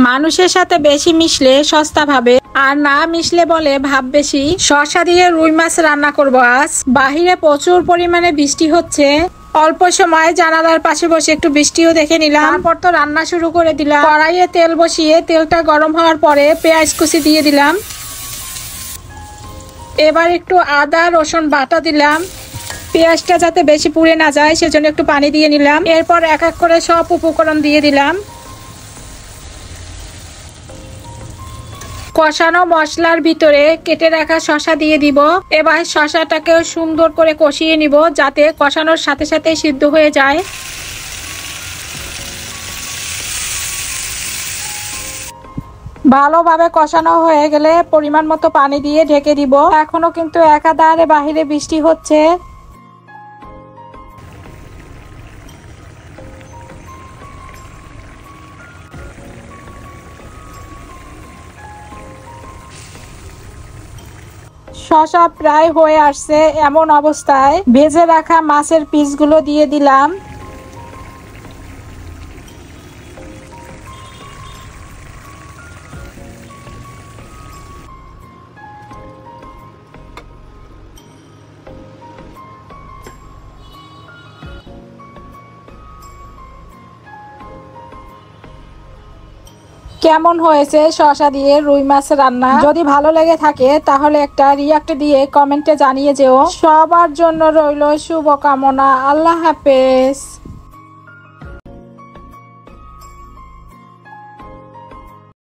মানুষের সাথে বেশি মিশলে সস্তা ভাবে, আর না মিশলে বলে ভাব বেশি। শসা দিয়ে রুই মাছ রান্না করব আজ। বাহিরে প্রচুর পরিমাণে বৃষ্টি হচ্ছে। অল্প সময় জানালার পাশে বসে একটু বৃষ্টিও দেখে নিলাম। তারপর তো রান্না শুরু করে দিলাম। কড়াইয়ে তেল বসিয়ে তেলটা গরম হওয়ার পরে পেঁয়াজ কুচি দিয়ে দিলাম। এবার একটু আদা রসুন বাটা দিলাম। পেঁয়াজটা যাতে বেশি পুড়ে না যায় সেজন্য একটু পানি দিয়ে নিলাম। এরপর এক এক করে সব উপকরণ দিয়ে দিলাম। কষানো মশলার ভিতরে কেটে রাখা শসা দিয়ে দিব। এবার শসাটাকেও সুন্দর করে কষিয়ে নিব যাতে কষানোর সাথে সাথে সিদ্ধ হয়ে যায়। ভালোভাবে কষানো হয়ে গেলে পরিমাণ মতো পানি দিয়ে ঢেকে দিব। এখনো কিন্তু একাধারে বাহিরে বৃষ্টি হচ্ছে। শসা প্রায় হয়ে আসছে, এমন অবস্থায় ভেজে রাখা মাছের পিসগুলো দিয়ে দিলাম। কেমন হয়েছে শসা দিয়ে রুই মাছ রান্না? যদি ভালো লেগে থাকে তাহলে একটা রিয়াক্ট দিয়ে কমেন্টে জানিয়ে যেও। সবার জন্য রইল শুভকামনা। আল্লাহ হাফেজ।